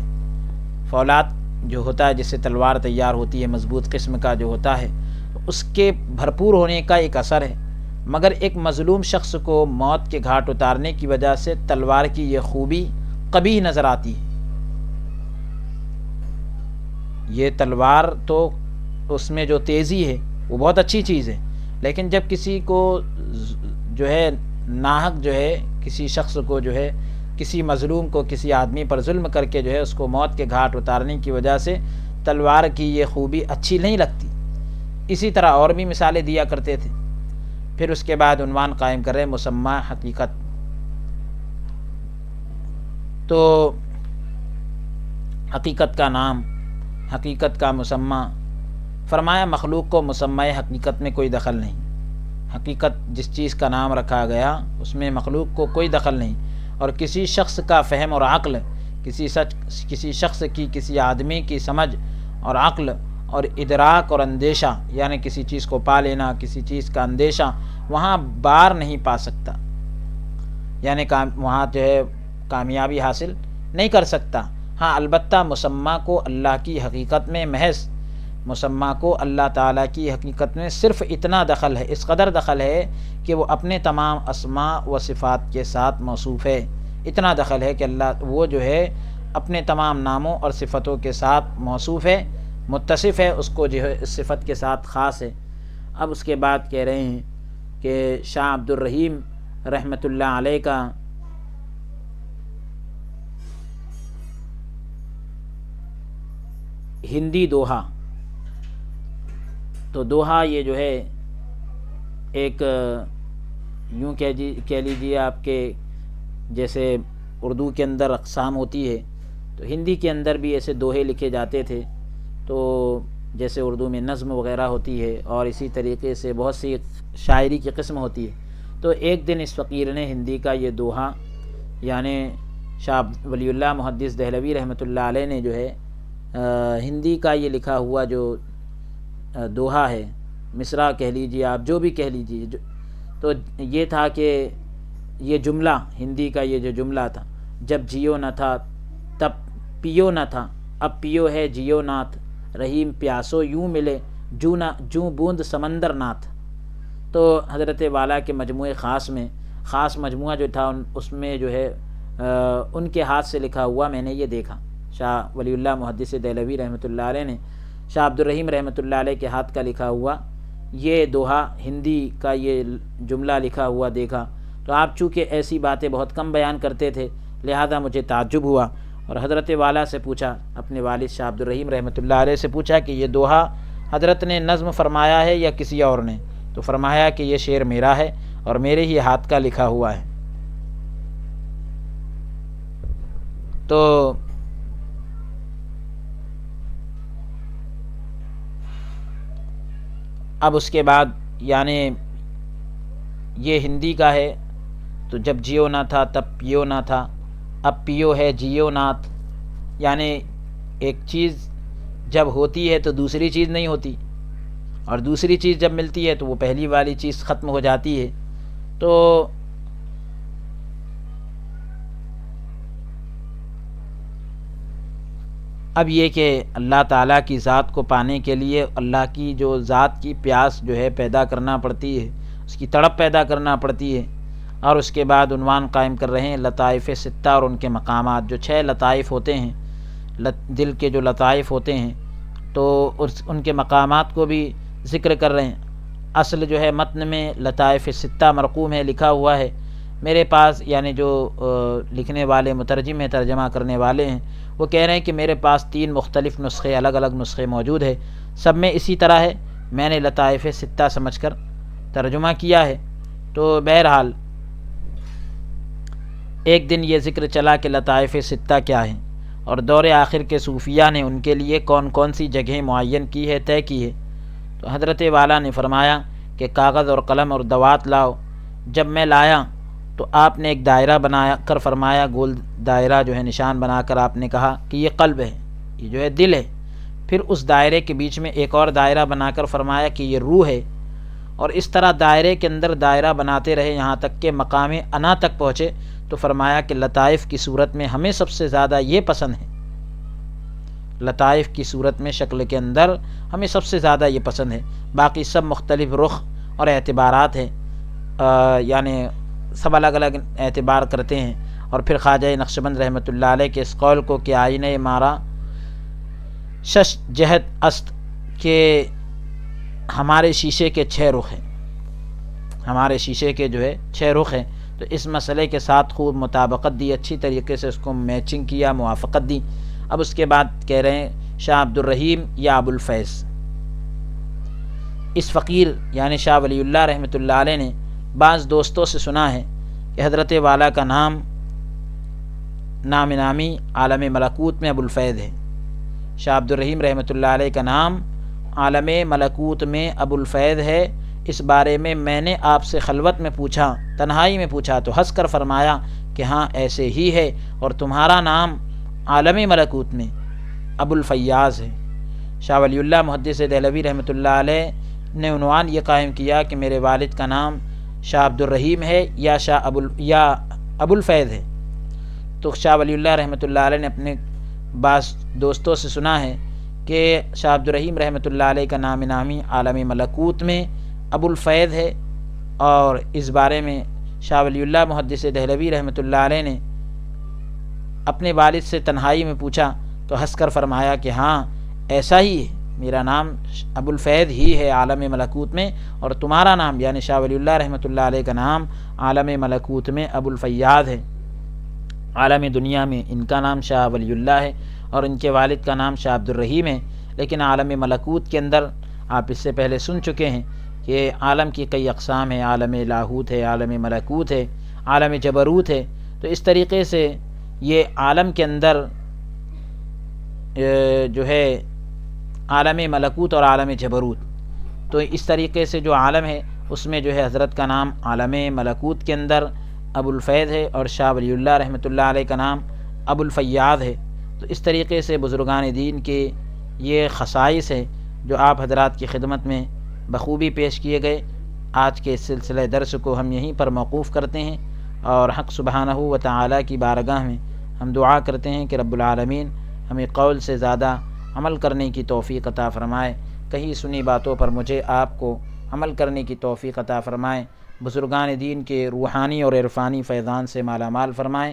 فولاد جو ہوتا ہے جس سے تلوار تیار ہوتی ہے، مضبوط قسم کا جو ہوتا ہے، اس کے بھرپور ہونے کا ایک اثر ہے، مگر ایک مظلوم شخص کو موت کے گھاٹ اتارنے کی وجہ سے تلوار کی یہ خوبی قبیح نظر آتی ہے۔ یہ تلوار تو اس میں جو تیزی ہے وہ بہت اچھی چیز ہے، لیکن جب کسی کو جو ہے ناحق جو ہے کسی شخص کو جو ہے کسی مظلوم کو کسی آدمی پر ظلم کر کے جو ہے اس کو موت کے گھاٹ اتارنے کی وجہ سے تلوار کی یہ خوبی اچھی نہیں لگتی۔ اسی طرح اور بھی مثالیں دیا کرتے تھے۔ پھر اس کے بعد عنوان قائم کر رہے مسمى حقیقت، تو حقیقت کا نام، حقیقت کا مسمى، فرمایا مخلوق کو مسمى حقیقت میں کوئی دخل نہیں، حقیقت جس چیز کا نام رکھا گیا اس میں مخلوق کو کوئی دخل نہیں، اور کسی شخص کا فہم اور عقل، کسی شخص کی، کسی آدمی کی سمجھ اور عقل اور ادراک اور اندیشہ، یعنی کسی چیز کو پا لینا، کسی چیز کا اندیشہ وہاں بار نہیں پا سکتا، یعنی وہاں جو ہے کامیابی حاصل نہیں کر سکتا۔ ہاں البتہ مسمى کو اللہ کی حقیقت میں محض، مسمى کو اللہ تعالیٰ کی حقیقت میں صرف اتنا دخل ہے، اس قدر دخل ہے کہ وہ اپنے تمام اسماء و صفات کے ساتھ موصوف ہے، اتنا دخل ہے کہ اللہ وہ جو ہے اپنے تمام ناموں اور صفتوں کے ساتھ موصوف ہے، متصف ہے، اس کو جو ہے اس صفت کے ساتھ خاص ہے۔ اب اس کے بعد کہہ رہے ہیں کہ شاہ عبد الرحیم رحمۃ اللہ علیہ کا ہندی دوہا، تو دوہا یہ جو ہے ایک یوں کہہ لیجیے آپ کے جیسے اردو کے اندر اقسام ہوتی ہے تو ہندی کے اندر بھی ایسے دوہے لکھے جاتے تھے، تو جیسے اردو میں نظم وغیرہ ہوتی ہے اور اسی طریقے سے بہت سی شاعری کی قسم ہوتی ہے۔ تو ایک دن اس فقیر نے ہندی کا یہ دوہا، یعنی شاہ ولی اللہ محدث دہلوی رحمۃ اللہ علیہ نے جو ہے ہندی کا یہ لکھا ہوا جو دوہا ہے، مصرع کہہ لیجیے آپ، جو بھی کہہ لیجیے، تو یہ تھا کہ یہ جملہ ہندی کا یہ جو جملہ تھا، جب جیو نہ تھا تب پیو نہ تھا، اب پیو ہے جیو ناتھ، رحیم پیاسو یوں ملے جوں بوند سمندر ناتھ۔ تو حضرت والا کے مجموعے خاص مجموعہ جو تھا اس میں جو ہے ان کے ہاتھ سے لکھا ہوا میں نے یہ دیکھا، شاہ ولی اللہ محدث دہلوی رحمۃ اللہ علیہ نے شاہ عبد الرحیم رحمۃ اللہ علیہ کے ہاتھ کا لکھا ہوا یہ دوہا ہندی کا یہ جملہ لکھا ہوا دیکھا۔ تو آپ چونکہ ایسی باتیں بہت کم بیان کرتے تھے، لہذا مجھے تعجب ہوا اور حضرت والا سے پوچھا، اپنے والد شاہ عبد الرحیم رحمۃ اللہ علیہ سے پوچھا کہ یہ دوہا حضرت نے نظم فرمایا ہے یا کسی اور نے؟ تو فرمایا کہ یہ شعر میرا ہے اور میرے ہی ہاتھ کا لکھا ہوا ہے۔ تو اب اس کے بعد یعنی یہ ہندی کا ہے، تو جب جیو نہ تھا تب پیو نہ تھا، اب پیو ہے جیو ناتھ، یعنی ایک چیز جب ہوتی ہے تو دوسری چیز نہیں ہوتی، اور دوسری چیز جب ملتی ہے تو وہ پہلی والی چیز ختم ہو جاتی ہے۔ تو اب یہ کہ اللہ تعالیٰ کی ذات کو پانے کے لیے اللہ کی جو ذات کی پیاس جو ہے پیدا کرنا پڑتی ہے، اس کی تڑپ پیدا کرنا پڑتی ہے۔ اور اس کے بعد عنوان قائم کر رہے ہیں لطائف ستہ اور ان کے مقامات، جو 6 لطائف ہوتے ہیں، دل کے جو لطائف ہوتے ہیں، تو ان کے مقامات کو بھی ذکر کر رہے ہیں۔ اصل جو ہے متن میں لطائف ستہ مرقوم ہے، لکھا ہوا ہے میرے پاس، یعنی جو لکھنے والے مترجم ہیں، ترجمہ کرنے والے ہیں، وہ کہہ رہے ہیں کہ میرے پاس 3 مختلف نسخے، الگ الگ نسخے موجود ہیں، سب میں اسی طرح ہے، میں نے لطائف ستہ سمجھ کر ترجمہ کیا ہے۔ تو بہرحال ایک دن یہ ذکر چلا کہ لطائف ستہ کیا ہیں، اور دور آخر کے صوفیہ نے ان کے لیے کون کون سی جگہیں معین کی ہے، طے کی ہے۔ تو حضرت والا نے فرمایا کہ کاغذ اور قلم اور دوات لاؤ۔ جب میں لایا تو آپ نے ایک دائرہ بنا کر فرمایا، گول دائرہ جو ہے نشان بنا کر آپ نے کہا کہ یہ قلب ہے، یہ جو ہے دل ہے۔ پھر اس دائرے کے بیچ میں ایک اور دائرہ بنا کر فرمایا کہ یہ روح ہے، اور اس طرح دائرے کے اندر دائرہ بناتے رہے یہاں تک کہ مقام انا تک پہنچے۔ تو فرمایا کہ لطائف کی صورت میں ہمیں سب سے زیادہ یہ پسند ہے، لطائف کی صورت میں شکل کے اندر ہمیں سب سے زیادہ یہ پسند ہے، باقی سب مختلف رخ اور اعتبارات ہیں، یعنی سب الگ الگ اعتبار کرتے ہیں۔ اور پھر خواجہ نقشبند رحمۃ اللہ علیہ کے اس قول کو کہ آئینہ مارا شش جہت است، کہ ہمارے شیشے کے 6 رخ ہیں، ہمارے شیشے کے جو ہے 6 رخ ہیں۔ تو اس مسئلے کے ساتھ خوب مطابقت دی، اچھی طریقے سے اس کو میچنگ کیا، موافقت دی۔ اب اس کے بعد کہہ رہے ہیں شاہ عبد الرحیم یا ابو الفیض۔ اس فقیر یعنی شاہ ولی اللہ رحمۃ اللہ علیہ نے بعض دوستوں سے سنا ہے کہ حضرت والا کا نام نامی عالم ملکوت میں ابو الفیض ہے۔ شاہ عبد الرحیم رحمۃ اللہ علیہ کا نام عالم ملکوت میں ابو الفیض ہے۔ اس بارے میں نے آپ سے خلوت میں پوچھا، تنہائی میں پوچھا، تو ہنس کر فرمایا کہ ہاں ایسے ہی ہے، اور تمہارا نام عالم ملکوت میں ابو الفیاض ہے۔ شاہ ولی اللہ محدث دہلوی رحمۃ اللہ علیہ نے عنوان یہ قائم کیا کہ میرے والد کا نام شاہ عبد الرحیم ہے یا ابو الفیض ہے۔ تو شاہ ولی اللہ رحمۃ اللہ علیہ نے اپنے بعض دوستوں سے سنا ہے کہ شاہ عبد الرحیم رحمۃ اللہ علیہ کا نامی عالم ملکوت میں ابو الفیض ہے، اور اس بارے میں شاہ ولی اللہ محدث دہلوی رحمۃ اللہ علیہ نے اپنے والد سے تنہائی میں پوچھا تو ہنس کر فرمایا کہ ہاں ایسا ہی ہے، میرا نام ابو الفیض ہی ہے عالم ملکوت میں، اور تمہارا نام یعنی شاہ ولی اللہ رحمۃ اللہ علیہ کا نام عالم ملکوت میں ابو الفیاض ہے۔ عالم دنیا میں ان کا نام شاہ ولی اللہ ہے اور ان کے والد کا نام شاہ عبد الرحیم ہے، لیکن عالم ملکوت کے اندر آپ اس سے پہلے سن چکے ہیں کہ عالم کی کئی اقسام ہیں، عالم لاہوت ہے، عالم ملکوت ہے، عالم جبروت ہے۔ تو اس طریقے سے یہ عالم کے اندر جو ہے عالم ملکوت اور عالم جبروت، تو اس طریقے سے جو عالم ہے اس میں جو ہے حضرت کا نام عالم ملکوت کے اندر ابو الفیض ہے، اور شاہ ولی اللہ رحمۃ اللہ علیہ کا نام ابو الفیاض ہے۔ تو اس طریقے سے بزرگان دین کے یہ خصائص ہیں جو آپ حضرات کی خدمت میں بخوبی پیش کیے گئے۔ آج کے سلسلہ درس کو ہم یہیں پر موقوف کرتے ہیں، اور حق سبحانہ و تعالیٰ کی بارگاہ میں ہم دعا کرتے ہیں کہ رب العالمین ہمیں قول سے زیادہ عمل کرنے کی توفیق عطا فرمائے، کہیں سنی باتوں پر مجھے آپ کو عمل کرنے کی توفیق عطا فرمائے، بزرگان دین کے روحانی اور عرفانی فیضان سے مالا مال فرمائے،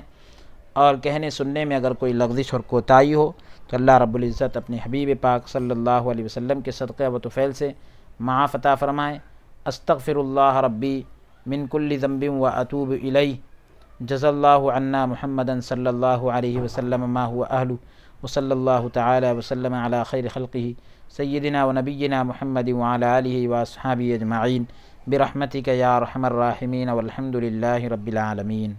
اور کہنے سننے میں اگر کوئی لغزش اور کوتاہی ہو تو اللہ رب العزت اپنے حبیب پاک صلی اللہ علیہ وسلم کے صدقہ و طفیل سے معاف عطا فرمائے۔ استغفر اللہ ربی من کل ذنب و اتوب الیہ، جزا اللہ عنا محمدا صلی اللہ علیہ وسلم ما هو اہلہ، وصلی اللہ تعالی وسلم علی خیر خلقہ سیدنا و نبینا محمد وعلی آلہ واصحابہ اجمعین برحمتک یا ارحم الراحمین، والحمد للہ رب العالمین۔